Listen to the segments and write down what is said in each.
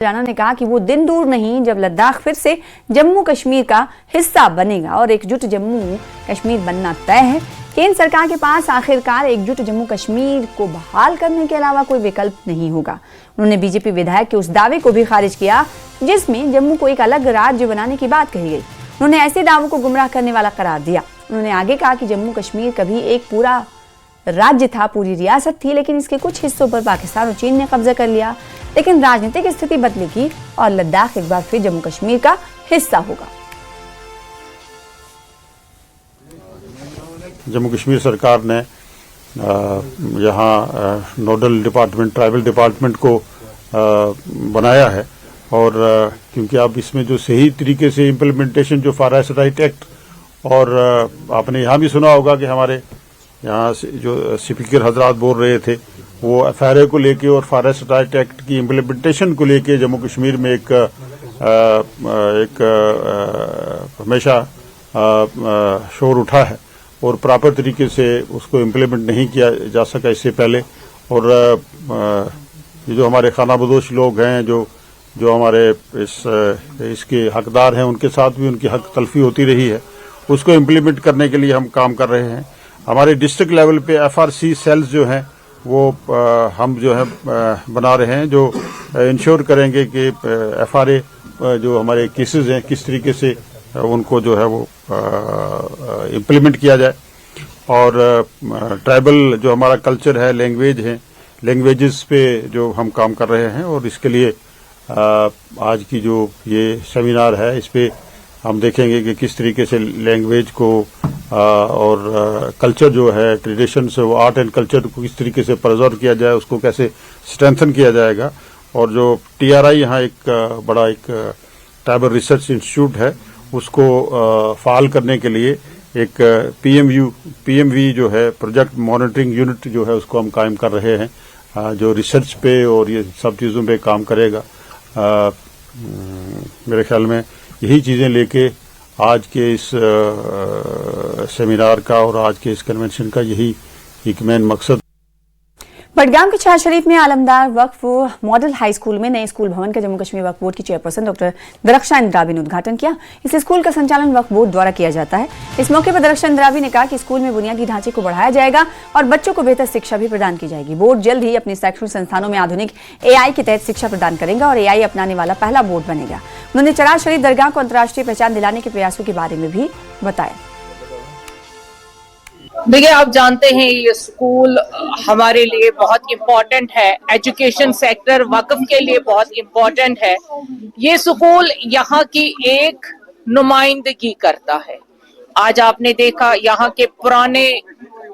राणा ने कहा कि वो दिन दूर नहीं जब लद्दाख फिर से जम्मू कश्मीर का हिस्सा बनेगा और एकजुट जम्मू कश्मीर बनना तय है। केंद्र सरकार के पास आखिरकार एकजुट जम्मू कश्मीर को बहाल करने के अलावा कोई विकल्प नहीं होगा। उन्होंने बीजेपी विधायक के उस दावे को भी खारिज किया जिसमें जम्मू को एक अलग राज्य बनाने की बात कही गई। उन्होंने ऐसे दावों को गुमराह करने वाला करार दिया। उन्होंने आगे कहा कि जम्मू कश्मीर कभी एक पूरा राज्य था, पूरी रियासत थी, लेकिन इसके कुछ हिस्सों पर पाकिस्तान और चीन ने कब्जा कर लिया। लेकिन राजनीतिक स्थिति बदलेगी और लद्दाख एक बार फिर जम्मू कश्मीर का हिस्सा होगा। जम्मू कश्मीर सरकार ने यहाँ नोडल डिपार्टमेंट, ट्राइबल डिपार्टमेंट को बनाया है और क्योंकि आप इसमें जो सही तरीके से इम्प्लीमेंटेशन जो फॉरेस्ट राइट एक्ट और आपने यहाँ भी सुना होगा कि हमारे यहाँ से जो स्पीकर हजरात बोल रहे थे वो एफआरए को लेके और फॉरेस्ट राइट एक्ट की इम्प्लीमेंटेशन को लेके जम्मू कश्मीर में एक हमेशा शोर उठा है और प्रॉपर तरीके से उसको इम्प्लीमेंट नहीं किया जा सका इससे पहले। और ये जो हमारे खानाबदोश लोग हैं जो हमारे इसके हकदार हैं, उनके साथ भी उनकी हक तलफी होती रही है, उसको इम्प्लीमेंट करने के लिए हम काम कर रहे हैं। हमारे डिस्ट्रिक्ट लेवल पे एफआरसी सेल्स जो हैं वो हम जो है बना रहे हैं जो इंश्योर करेंगे कि एफआरए जो हमारे केसेस हैं किस तरीके से उनको जो है वो इम्प्लीमेंट किया जाए। और ट्राइबल जो हमारा कल्चर है, लैंग्वेज है, लैंग्वेजेस पे जो हम काम कर रहे हैं और इसके लिए आज की जो ये सेमिनार है इस पे हम देखेंगे कि किस तरीके से लैंग्वेज को और कल्चर जो है, ट्रेडिशन से वो आर्ट एंड कल्चर को किस तरीके से प्रिजर्व किया जाए, उसको कैसे स्ट्रेंथन किया जाएगा। और जो टीआरआई यहाँ एक बड़ा एक ट्राइबल रिसर्च इंस्टीट्यूट है उसको फाल करने के लिए एक पीएमवी जो है प्रोजेक्ट मॉनिटरिंग यूनिट जो है उसको हम कायम कर रहे हैं जो रिसर्च पे और ये सब चीज़ों पे काम करेगा। मेरे ख्याल में यही चीज़ें लेके आज के इस सेमिनार का और आज के इस कन्वेंशन का यही एक मेन मकसद। बडगाम के छार शरीफ में आलमदार वक्फ मॉडल हाई स्कूल में नए स्कूल भवन का जम्मू कश्मीर वक्फ बोर्ड की चेयरपर्सन डॉक्टर दरख्शां इंद्राबी ने उद्घाटन किया। इस स्कूल का संचालन वक्फ बोर्ड द्वारा किया जाता है। इस मौके पर दरख्शां इंद्राबी ने कहा कि स्कूल में बुनियादी ढांचे को बढ़ाया जाएगा और बच्चों को बेहतर शिक्षा भी प्रदान की जाएगी। बोर्ड जल्द ही अपने शैक्षणिक संस्थानों में आधुनिक एआई के तहत शिक्षा प्रदान करेगा और एआई अपनाने वाला पहला बोर्ड बनेगा। उन्होंने चरार शरीफ दरगाह को अंतर्राष्ट्रीय पहचान दिलाने के प्रयासों के बारे में भी बताया। देखिए, आप जानते हैं ये स्कूल हमारे लिए बहुत इम्पोर्टेंट है, एजुकेशन सेक्टर वक्फ के लिए बहुत इम्पोर्टेंट है। ये स्कूल यहाँ की एक नुमाइंदगी करता है। आज आपने देखा यहाँ के पुराने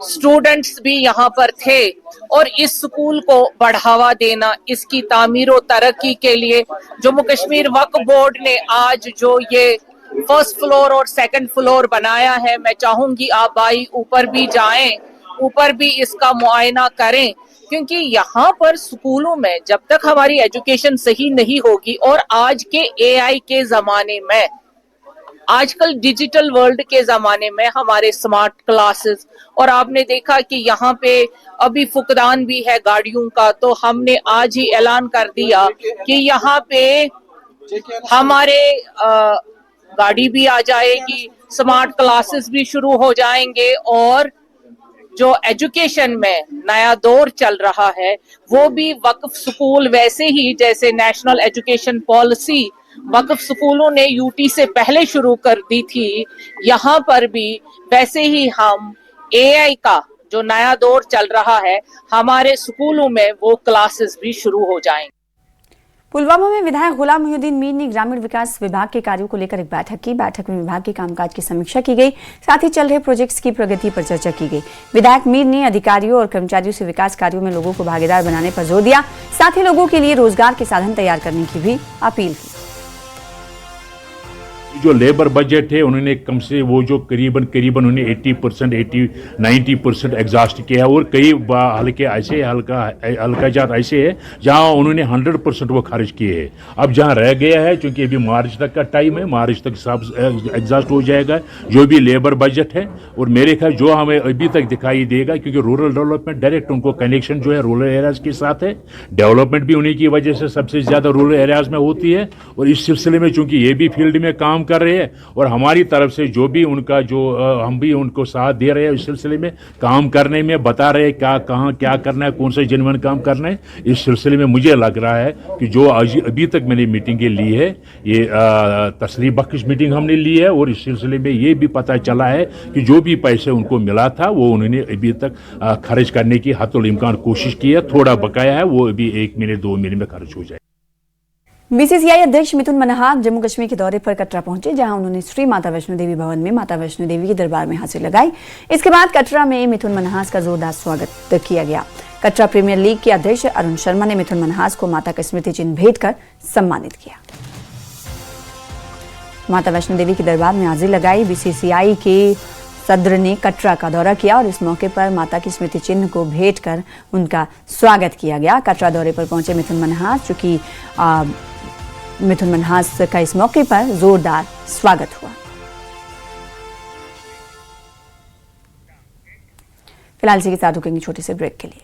स्टूडेंट्स भी यहाँ पर थे और इस स्कूल को बढ़ावा देना, इसकी तामीर और तरक्की के लिए जम्मू कश्मीर वक्फ बोर्ड ने आज जो ये फर्स्ट फ्लोर और सेकंड फ्लोर बनाया है, मैं चाहूंगी आप भाई ऊपर भी जाएं, ऊपर भी इसका मुआयना करें, क्योंकि यहाँ पर स्कूलों में जब तक हमारी एजुकेशन सही नहीं होगी और आज के एआई के जमाने में, आजकल डिजिटल वर्ल्ड के जमाने में हमारे स्मार्ट क्लासेस, और आपने देखा कि यहाँ पे अभी फुकदान भी है गाड़ियों का, तो हमने आज ही ऐलान कर दिया कि यहाँ पे हमारे गाड़ी भी आ जाएगी, स्मार्ट क्लासेस भी शुरू हो जाएंगे और जो एजुकेशन में नया दौर चल रहा है वो भी वक्फ स्कूल, वैसे ही जैसे नेशनल एजुकेशन पॉलिसी वक्फ स्कूलों ने यूटी से पहले शुरू कर दी थी, यहाँ पर भी वैसे ही हम एआई का जो नया दौर चल रहा है हमारे स्कूलों में वो क्लासेस भी शुरू हो जाएंगे। पुलवामा में विधायक गुलाम मोहिउद्दीन मीर ने ग्रामीण विकास विभाग के कार्यों को लेकर एक बैठक की। बैठक में विभाग के कामकाज की समीक्षा की गई, साथ ही चल रहे प्रोजेक्ट्स की प्रगति पर चर्चा की गई। विधायक मीर ने अधिकारियों और कर्मचारियों से विकास कार्यों में लोगों को भागीदार बनाने पर जोर दिया, साथ ही लोगों के लिए रोजगार के साधन तैयार करने की भी अपील की। जो लेबर बजट है उन्होंने कम से वो जो करीबन उन्होंने 80% 90% एग्जॉस्ट किया है, और कई हल्के ऐसे हल्का जात ऐसे है जहां उन्होंने 100% वो खर्च किए हैं। अब जहां रह गया है, चूंकि अभी मार्च तक का टाइम है, मार्च तक सब एग्जॉस्ट हो जाएगा जो भी लेबर बजट है। और मेरे ख्याल जो हमें अभी तक दिखाई देगा, क्योंकि रूरल डेवलपमेंट डायरेक्ट उनको कनेक्शन जो है रूरल एरियाज के साथ है, डेवलपमेंट भी उन्हीं की वजह से सबसे ज्यादा रूरल एरियाज में होती है। और इस सिलसिले में चूंकि ये भी फील्ड में काम कर रहे हैं और हमारी तरफ से जो भी उनका जो हम भी उनको साथ दे रहे हैं इस सिलसिले में काम करने में, बता रहे हैं कहाँ क्या करना है, कौन से जेन्युइन काम करना है। इस सिलसिले में मुझे लग रहा है कि जो अभी तक मैंने मीटिंगें ली है, ये तसरीफ बख्श मीटिंग हमने ली है, और इस सिलसिले में ये भी पता चला है कि जो भी पैसे उनको मिला था वो उन्होंने अभी तक खर्च करने की हत्तुल इम्कान कोशिश की है। थोड़ा बकाया है, वो अभी 1 महीने 2 महीने में खर्च हो जाए। बीसीसीआई अध्यक्ष मिथुन मनहास जम्मू कश्मीर के दौरे पर कटरा पहुंचे, जहां उन्होंने श्री माता वैष्णो देवी भवन में माता वैष्णो देवी के दरबार में हाजिरी लगाई। इसके बाद कटरा में मिथुन मनहास का जोरदार स्वागत किया गया। कटरा प्रीमियर लीग के अध्यक्ष अरुण शर्मा ने मिथुन मनहास को माता का स्मृति चिन्ह भेंट कर सम्मानित किया। माता वैष्णो देवी के दरबार में हाजिरी लगाई। बीसीसीआई के सदर ने कटरा का दौरा किया और इस मौके पर माता की स्मृति चिन्ह को भेंट कर उनका स्वागत किया गया। कटरा दौरे पर पहुंचे मिथुन मनहास, चूंकि मिथुन मनहास का इस मौके पर जोरदार स्वागत हुआ। फिलहाल इसी के साथ रुकेंगे छोटे से ब्रेक के लिए।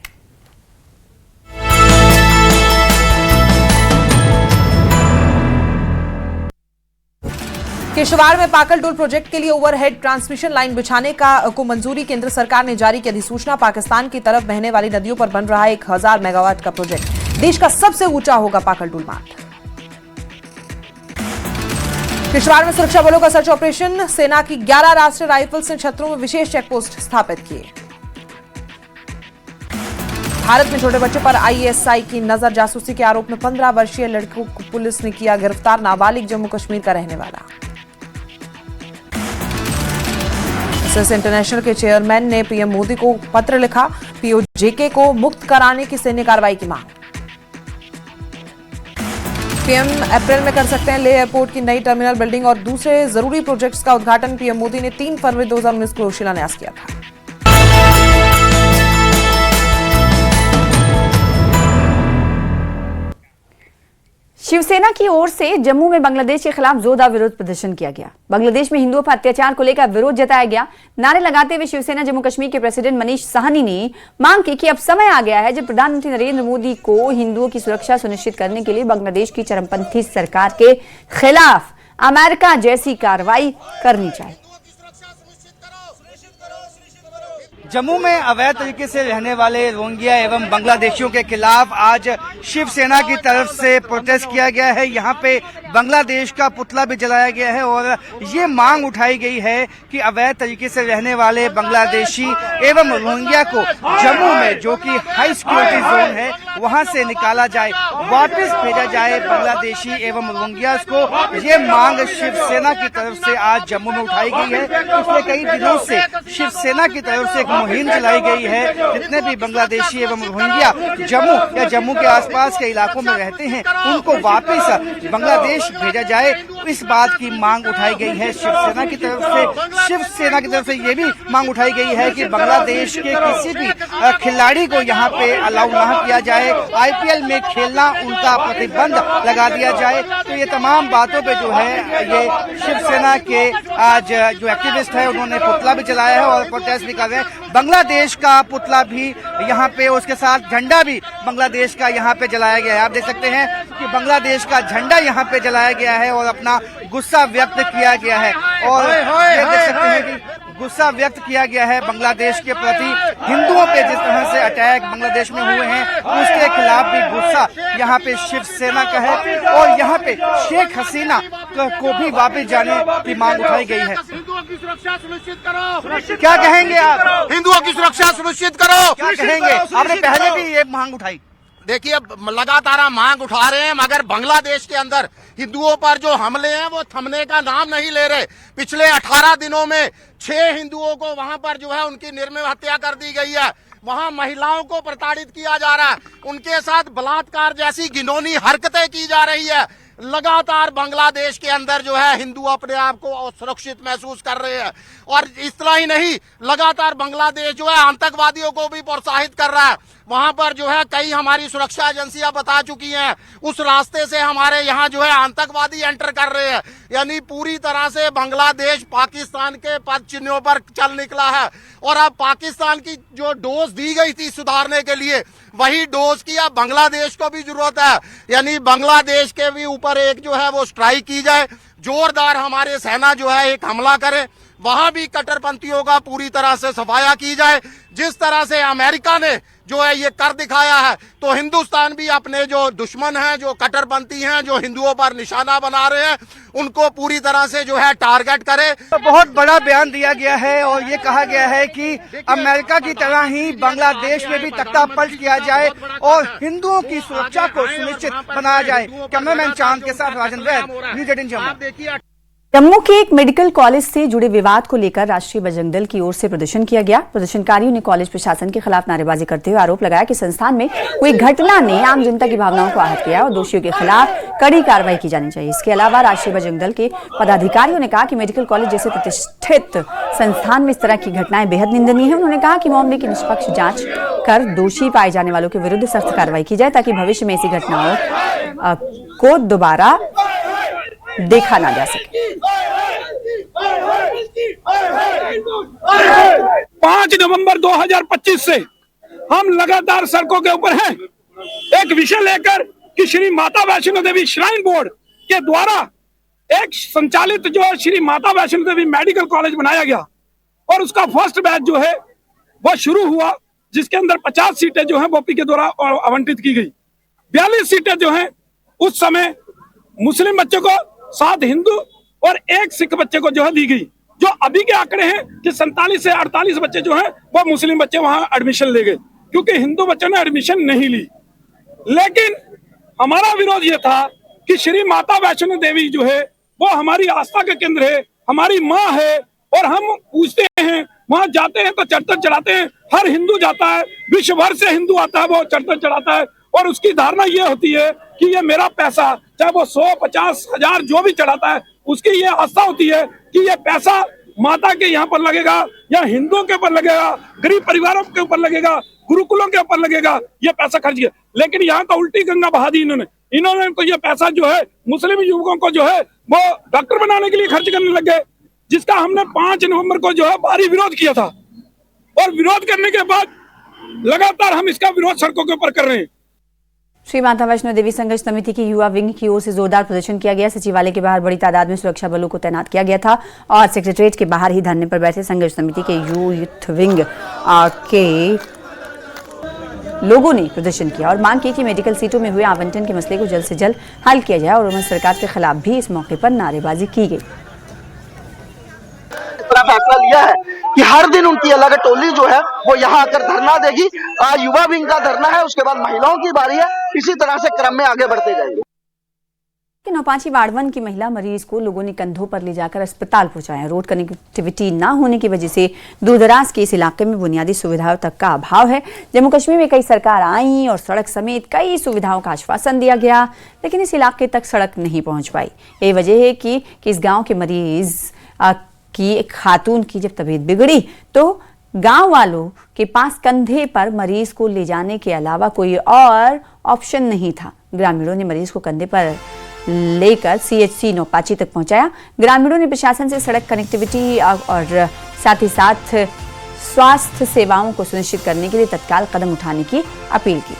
केशवाड़ में पाकल टोल प्रोजेक्ट के लिए ओवरहेड ट्रांसमिशन लाइन बिछाने को मंजूरी केंद्र सरकार ने जारी की। अधिसूचना पाकिस्तान की तरफ बहने वाली नदियों पर बन रहा 1000 मेगावाट का प्रोजेक्ट देश का सबसे ऊंचा होगा पाकल टोल मार्ग। केशवाड़ में सुरक्षा बलों का सर्च ऑपरेशन, सेना की 11 राष्ट्रीय राइफल्स ने क्षेत्रों में विशेष चेकपोस्ट स्थापित किए। भारत में छोटे बच्चे पर आईएसआई की नजर, जासूसी के आरोप में 15 वर्षीय लड़के को पुलिस ने किया गिरफ्तार। नाबालिग जम्मू कश्मीर का रहने वाला। एसएस इंटरनेशनल के चेयरमैन ने पीएम मोदी को पत्र लिखा, पीओजेके को मुक्त कराने की सैन्य कार्रवाई की मांग। पीएम अप्रैल में कर सकते हैं लेह एयरपोर्ट की नई टर्मिनल बिल्डिंग और दूसरे जरूरी प्रोजेक्ट्स का उद्घाटन। पीएम मोदी ने 3 फरवरी 2019 को शिलान्यास किया था। शिवसेना की ओर से जम्मू में बांग्लादेश के खिलाफ जोरदार विरोध प्रदर्शन किया गया। बांग्लादेश में हिंदुओं पर अत्याचार को लेकर विरोध जताया गया। नारे लगाते हुए शिवसेना जम्मू कश्मीर के प्रेसिडेंट मनीष साहनी ने मांग की कि अब समय आ गया है जब प्रधानमंत्री नरेंद्र मोदी को हिंदुओं की सुरक्षा सुनिश्चित करने के लिए बांग्लादेश की चरमपंथी सरकार के खिलाफ अमेरिका जैसी कार्रवाई करनी चाहिए। जम्मू में अवैध तरीके से रहने वाले रोहिंग्या एवं बांग्लादेशियों के खिलाफ आज शिवसेना की तरफ से प्रोटेस्ट किया गया है। यहाँ पे बांग्लादेश का पुतला भी जलाया गया है और ये मांग उठाई गई है कि अवैध तरीके से रहने वाले बांग्लादेशी एवं रोहिंग्या को जम्मू में, जो कि हाई सिक्योरिटी जोन है, वहां से निकाला जाए, वापस भेजा जाए बांग्लादेशी एवं रोहिंग्या को। ये मांग शिवसेना की तरफ से आज जम्मू में उठाई गई है। पिछले कई दिनों से शिवसेना की तरफ से एक मुहिम चलाई गई है, जितने भी बांग्लादेशी एवं रोहिंग्या जम्मू या जम्मू के आसपास के इलाकों में रहते हैं उनको वापस बांग्लादेश भेजा जाए। इस बात की मांग उठाई गई है शिवसेना की तरफ से। शिवसेना की तरफ से ये भी मांग उठाई गई है कि बांग्लादेश के किसी भी खिलाड़ी को यहाँ पे अलाउ न किया जाए, आईपीएल में खेलना उनका प्रतिबंध लगा दिया जाए। तो ये तमाम बातों पे जो है ये शिवसेना के आज जो एक्टिविस्ट है उन्होंने पुतला भी जलाया है और प्रोटेस्ट भी कर रहे हैं। बांग्लादेश का पुतला भी यहाँ पे, उसके साथ झंडा भी बांग्लादेश का यहाँ पे जलाया गया है। आप देख सकते हैं कि बांग्लादेश का झंडा यहाँ पे जलाया गया है और अपना गुस्सा व्यक्त किया गया है। और ये देख सकते हैं कि गुस्सा व्यक्त किया गया है बांग्लादेश के प्रति। हिंदुओं पे जिस तरह से अटैक बांग्लादेश में हुए हैं उसके खिलाफ भी गुस्सा यहाँ पे शिवसेना का है। और यहाँ पे शेख हसीना को भी वापस जाने की मांग उठाई गई है। हिंदुओं की सुरक्षा सुनिश्चित करो। क्या कहेंगे आप? हिंदुओं की सुरक्षा सुनिश्चित करो। क्या कहेंगे? आपने पहले भी ये मांग उठाई। देखिए, लगातार हम मांग उठा रहे हैं, मगर बांग्लादेश के अंदर हिंदुओं पर जो हमले हैं वो थमने का नाम नहीं ले रहे। पिछले 18 दिनों में 6 हिंदुओं को वहां पर जो है उनकी निर्मम हत्या कर दी गई है। वहां महिलाओं को प्रताड़ित किया जा रहा है, उनके साथ बलात्कार जैसी घिनौनी हरकतें की जा रही है। लगातार बांग्लादेश के अंदर जो है हिंदू अपने आप को सुरक्षित महसूस कर रहे हैं। और इतना ही नहीं, लगातार बांग्लादेश जो है आतंकवादियों को भी प्रोत्साहित कर रहा है। वहां पर जो है कई हमारी सुरक्षा एजेंसियां बता चुकी हैं, उस रास्ते से हमारे यहाँ जो है आतंकवादी एंटर कर रहे हैं। यानी पूरी तरह से बांग्लादेश पाकिस्तान के पद चिन्हों पर चल निकला है। और अब पाकिस्तान की जो डोज दी गई थी सुधारने के लिए, वही डोज की अब बांग्लादेश को भी जरूरत है। यानी बांग्लादेश के भी ऊपर एक जो है वो स्ट्राइक की जाए, जोरदार हमारे सेना जो है एक हमला करे, वहां भी कट्टरपंथियों का पूरी तरह से सफाया की जाए। जिस तरह से अमेरिका ने जो है ये कर दिखाया है, तो हिंदुस्तान भी अपने जो दुश्मन हैं, जो कट्टरपंथी हैं, जो हिंदुओं पर निशाना बना रहे हैं, उनको पूरी तरह से जो है टारगेट करे। तो बहुत बड़ा बयान दिया गया है और ये कहा गया है कि अमेरिका की तरह ही बांग्लादेश में भी तख्ता पलट किया जाए और हिंदुओं की सुरक्षा को सुनिश्चित बनाया जाए। कैमरामैन चांद के साथ राजन वैद, न्यूज़ 18 जम्मू। जम्मू के एक मेडिकल कॉलेज से जुड़े विवाद को लेकर राष्ट्रीय बजरंग दल की ओर से प्रदर्शन किया गया। प्रदर्शनकारियों ने कॉलेज प्रशासन के खिलाफ नारेबाजी करते हुए आरोप लगाया कि संस्थान में कोई घटना ने आम जनता की भावनाओं को आहत किया और दोषियों के खिलाफ कड़ी कार्रवाई की जानी चाहिए। इसके अलावा राष्ट्रीय बजरंग दल के पदाधिकारियों ने कहा कि मेडिकल कॉलेज जैसे प्रतिष्ठित संस्थान में इस तरह की घटनाएं बेहद निंदनीय है। उन्होंने कहा कि मामले की निष्पक्ष जांच कर दोषी पाए जाने वालों के विरुद्ध सख्त कार्रवाई की जाए, ताकि भविष्य में ऐसी घटनाओं को दोबारा देखा ना जा सके। 5 नवंबर 2025 से हम लगातार सड़कों के ऊपर हैं, एक विषय लेकर कि श्री माता वैष्णो देवी श्राइन बोर्ड के द्वारा एक संचालित जो श्री माता वैष्णो देवी मेडिकल कॉलेज बनाया गया और उसका फर्स्ट बैच जो है वो शुरू हुआ, जिसके अंदर 50 सीटें जो है बोपी के द्वारा आवंटित की गई। 42 सीटें जो है उस समय मुस्लिम बच्चों को, 7 हिंदू और 1 सिख बच्चे को जो है दी गई। जो अभी के आंकड़े हैं कि 47 से 48 बच्चे जो हैं वो मुस्लिम बच्चे वहां एडमिशन ले गए, क्योंकि हिंदू बच्चों ने एडमिशन नहीं ली। लेकिन हमारा विरोध ये था कि श्री माता वैष्णो देवी जो है वो हमारी आस्था का केंद्र है, हमारी माँ है, और हम पूछते हैं, वहां जाते हैं तो चढ़ते चढ़ाते हैं। हर हिंदू जाता है, विश्व भर से हिंदू आता है, वो चढ़ते चढ़ाता है और उसकी धारणा ये होती है कि ये मेरा पैसा, चाहे वो 100, 50, 1000 जो भी चढ़ाता है, उसकी ये आस्था होती है कि ये पैसा माता के यहाँ पर लगेगा या हिंदुओं के ऊपर लगेगा, गरीब परिवारों के ऊपर लगेगा, गुरुकुलों के ऊपर लगेगा, ये पैसा खर्च किया। लेकिन यहाँ तो उल्टी गंगा बहा दी इन्होंने तो ये पैसा जो है मुस्लिम युवकों को जो है वो डॉक्टर बनाने के लिए खर्च करने लग गए, जिसका हमने 5 नवंबर को जो है भारी विरोध किया था। और विरोध करने के बाद लगातार हम इसका विरोध सड़कों के ऊपर कर रहे हैं। श्री माता वैष्णो देवी संघर्ष समिति की युवा विंग की ओर से जोरदार प्रदर्शन किया गया। सचिवालय के बाहर बड़ी तादाद में सुरक्षा बलों को तैनात किया गया था और सेक्रेटरीट के बाहर ही धरने पर बैठे संघर्ष समिति के यूथ विंग के लोगों ने प्रदर्शन किया और मांग की कि मेडिकल सीटों में हुए आवंटन के मसले को जल्द से जल्द हल किया जाए। और उन्होंने सरकार के खिलाफ भी इस मौके पर नारेबाजी की गई। फैसला लिया है कि हर दिन उनकी अलग टोली जो है वो यहाँ आकर धरना देगी। युवा विंग का धरना है, उसके बाद महिलाओं की बारी है, इसी तरह से क्रम में आगे बढ़ते जाएंगे। नौपांची वार्ड 1 की महिला मरीज को लोगों ने कंधों पर ले जाकर अस्पताल पहुंचाया। रोड कनेक्टिविटी न होने की वजह से दूरदराज के इस इलाके में बुनियादी सुविधाओं तक का अभाव है। जम्मू कश्मीर में कई सरकार आई और सड़क समेत कई सुविधाओं का आश्वासन दिया गया, लेकिन इस इलाके तक सड़क नहीं पहुंच पाई। यही वजह है कि इस गाँव के मरीज की एक खातून की जब तबीयत बिगड़ी तो गांव वालों के पास कंधे पर मरीज को ले जाने के अलावा कोई और ऑप्शन नहीं था। ग्रामीणों ने मरीज को कंधे पर लेकर CHC नौपाची तक पहुंचाया। ग्रामीणों ने प्रशासन से सड़क कनेक्टिविटी और साथ ही साथ स्वास्थ्य सेवाओं को सुनिश्चित करने के लिए तत्काल कदम उठाने की अपील की।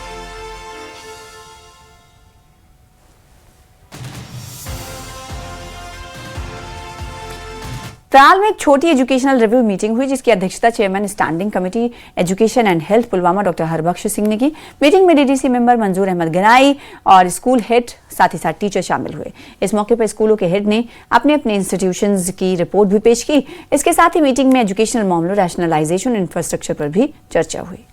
त्राल में एक छोटी एजुकेशनल रिव्यू मीटिंग हुई, जिसकी अध्यक्षता chairman standing committee education and health Pulwama doctor Harbakhsh Singh ने की। मीटिंग में DDC मेंबर मंजूर अहमद गनाई और स्कूल हेड साथ ही साथ टीचर शामिल हुए। इस मौके पर स्कूलों के हेड ने अपने अपने इंस्टीट्यूशंस की रिपोर्ट भी पेश की। इसके साथ ही मीटिंग में एजुकेशनल मामलों, रैशनलाइजेशन, इंफ्रास्ट्रक्चर पर भी चर्चा हुई।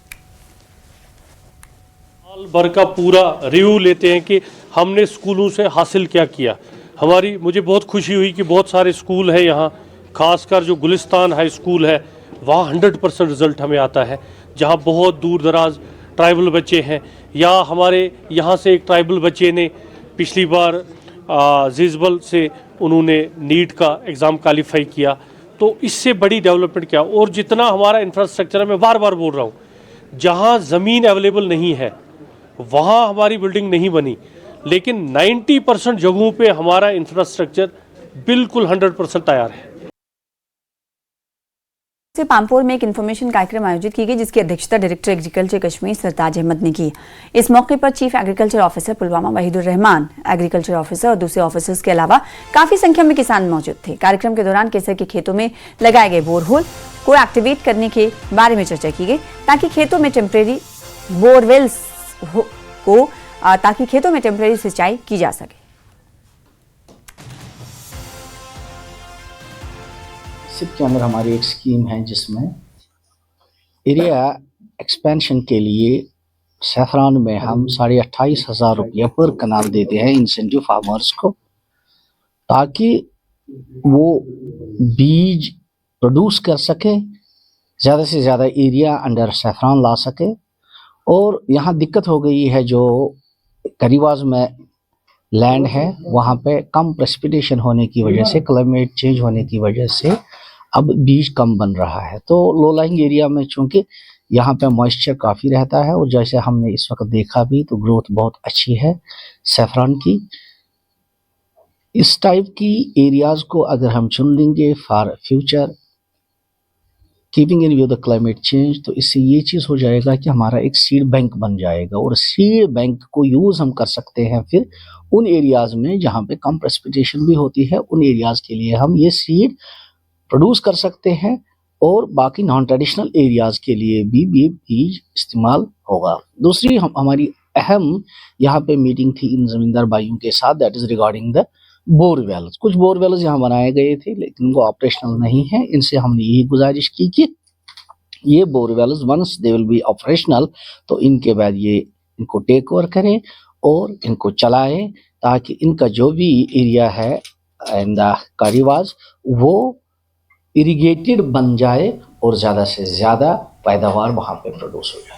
साल भर का पूरा रिव्यू लेते हैं कि हमने स्कूलों से हासिल क्या किया। मुझे बहुत खुशी हुई कि बहुत सारे स्कूल हैं यहाँ, खासकर जो गुलिस्तान हाई स्कूल है वहाँ 100% रिज़ल्ट हमें आता है। जहाँ बहुत दूर दराज ट्राइबल बच्चे हैं, या हमारे यहाँ से एक ट्राइबल बच्चे ने पिछली बार जिजबल से उन्होंने नीट का एग्ज़ाम क्वालिफाई किया। तो इससे बड़ी डेवलपमेंट क्या, और जितना हमारा इंफ्रास्ट्रक्चर है, मैं बार बार बोल रहा हूँ, जहाँ ज़मीन अवेलेबल नहीं है वहाँ हमारी बिल्डिंग नहीं बनी, लेकिन 90% जगहों पे हमारा इंफ्रास्ट्रक्चर बिल्कुल 100% तैयार है। से पामपोर में एक इन्फॉर्मेशन कार्यक्रम आयोजित की गई, जिसकी अध्यक्षता डायरेक्टर एग्रीकल्चर कश्मीर सरताज अहमद ने की। इस मौके पर chief agriculture officer Pulwama Waheedur Rehman, agriculture officer और दूसरे ऑफिसर्स के अलावा काफी संख्या में किसान मौजूद थे। कार्यक्रम के दौरान केसर के खेतों में लगाए गए बोरहोल को एक्टिवेट करने के बारे में चर्चा की गई, ताकि खेतों में टेम्परेरी बोरवेल्स ताकि खेतों में टेम्परेरी सिंचाई की जा सके। सिप के अंदर हमारी एक स्कीम है जिसमें एरिया एक्सपेंशन के लिए सैफरान में हम 28,500 रुपये पर कनाल देते हैं इंसेंटिव फार्मर्स को, ताकि वो बीज प्रोड्यूस कर सके, ज़्यादा से ज़्यादा एरिया अंडर सैफरान ला सके। और यहाँ दिक्कत हो गई है, जो करीवाज में लैंड है वहाँ पे कम प्रेसिपिटेशन होने की वजह से, क्लाइमेट चेंज होने की वजह से अब बीज कम बन रहा है। तो लो लाइंग एरिया में चूंकि यहाँ पे मॉइस्चर काफ़ी रहता है, और जैसे हमने इस वक्त देखा भी, तो ग्रोथ बहुत अच्छी है सैफरान की। इस टाइप की एरियाज़ को अगर हम चुन लेंगे for future, keeping in view the climate change, तो इससे ये चीज़ हो जाएगा कि हमारा एक सीड बैंक बन जाएगा, और सीड बैंक को यूज़ हम कर सकते हैं फिर उन एरियाज़ में जहाँ पे कम प्रेसिपिटेशन भी होती है। उन एरियाज़ के लिए हम ये सीड प्रोड्यूस कर सकते हैं, और बाकी नॉन ट्रेडिशनल एरियाज़ के लिए भी बीज इस्तेमाल होगा। दूसरी हमारी अहम यहाँ पे मीटिंग थी इन ज़मींदार भाइयों के साथ, that is regarding the borewells. कुछ बोरवेल्स यहाँ बनाए गए थे लेकिन वो ऑपरेशनल नहीं है। इनसे हमने यही गुजारिश की कि ये borewells once they will be operational, तो इनके बाद ये इनको टेक ओवर करें और इनको चलाएं, ताकि इनका जो भी एरिया है इन द कारीवाज वो इरिगेटेड बन जाए और ज़्यादा से ज़्यादा पैदावार वहाँ पे प्रोड्यूस हो जाए।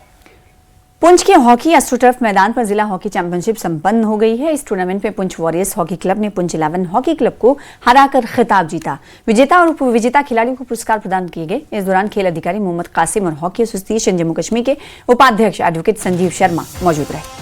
पुंछ के हॉकी एस्ट्रोटर्फ मैदान पर जिला हॉकी चैंपियनशिप संपन्न हो गई है। इस टूर्नामेंट में पुंछ वॉरियर्स हॉकी क्लब ने पुंछ 11 हॉकी क्लब को हराकर खिताब जीता। विजेता और उप विजेता खिलाड़ियों को पुरस्कार प्रदान किए गए। इस दौरान खेल अधिकारी मोहम्मद कासिम और हॉकी एसोसिएशन जम्मू कश्मीर के उपाध्यक्ष एडवोकेट संजीव शर्मा मौजूद रहे।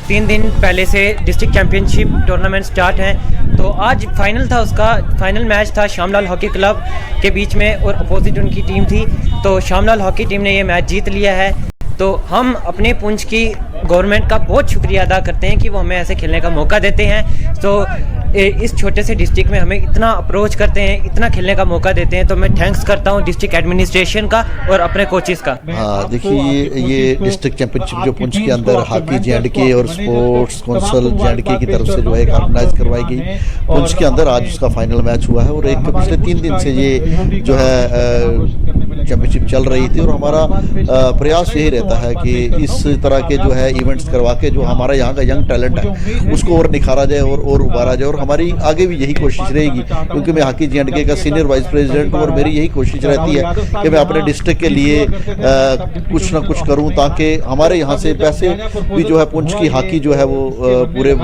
3 दिन पहले से डिस्ट्रिक्ट चैंपियनशिप टूर्नामेंट स्टार्ट है, तो आज फाइनल था, उसका फाइनल मैच था श्यामलाल हॉकी क्लब के बीच में और अपोजिट उनकी टीम थी। तो श्यामलाल हॉकी टीम ने ये मैच जीत लिया है। तो हम अपने पुंछ की गवर्नमेंट का बहुत शुक्रिया अदा करते हैं कि वो हमें ऐसे खेलने का मौका देते हैं। तो इस छोटे से डिस्ट्रिक्ट में हमें इतना अप्रोच करते हैं, इतना खेलने का मौका देते हैं, तो मैं थैंक्स करता हूं डिस्ट्रिक्ट एडमिनिस्ट्रेशन का और अपने कोचेस का। हाँ, देखिए ये डिस्ट्रिक्ट चैंपियनशिप जो पुंछ के अंदर हॉकी जे&के और स्पोर्ट्स काउंसिल जे&के की तरफ से जो है ऑर्गेनाइज करवाई गई, पुंछ के अंदर आज उसका फाइनल मैच हुआ है। और एक तो पिछले 3 दिन से ये जो है चैंपियनशिप चल रही थी, और हमारा प्रयास यही रहता है कि इस तरह के जो है इवेंट्स करवा के जो हमारा यहाँ का यंग टैलेंट है उसको और निखारा जाए और उभारा जाए। और हमारी आगे भी यही कोशिश रहेगी, क्योंकि मैं हॉकी जे&के का सीनियर वाइस प्रेसिडेंट हूँ और मेरी यही कोशिश रहती है कि मैं अपने डिस्ट्रिक्ट के लिए कुछ ना कुछ करूँ, ताकि हमारे यहाँ से पैसे भी जो है पुंछ की हॉकी जो है वो पूरे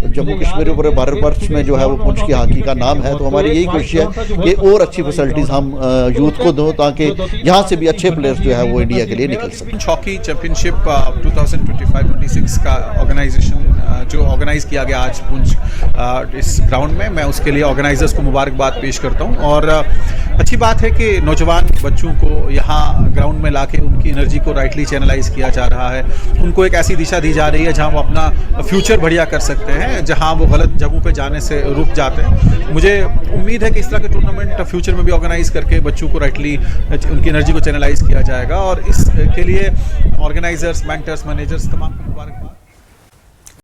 जम्मू कश्मीर पूरे भारतवर्ष में जो है वो पुंछ की हॉकी का नाम है। तो हमारी यही कोशिश है कि और अच्छी फैसिलिटीज़ हम यूथ को दूँ, ताकि यहाँ से भी अच्छे प्लेयर्स जो है वो इंडिया के लिए निकल सकें। हॉकी चैंपियनशिप 2025-26 का ऑर्गेनाइजेशन जो ऑर्गेनाइज किया गया आज पुंछ इस ग्राउंड में, मैं उसके लिए ऑर्गेनाइजर्स को मुबारकबाद पेश करता हूँ। और अच्छी बात है कि नौजवान बच्चों को यहाँ ग्राउंड में लाके उनकी एनर्जी को राइटली चैनलाइज किया जा रहा है, उनको एक ऐसी दिशा दी जा रही है जहाँ वो अपना फ्यूचर बढ़िया कर सकते हैं, जहाँ वो गलत जगहों पे जाने से रुक जाते हैं। मुझे उम्मीद है कि इस तरह के टूर्नामेंट फ्यूचर में भी ऑर्गेनाइज करके बच्चों को राइटली उनकी एनर्जी को चैनलाइज किया जाएगा, और इसके लिए ऑर्गेनाइजर्स, मेंटर्स, मैनेजर्स तमाम को मुबारकबाद।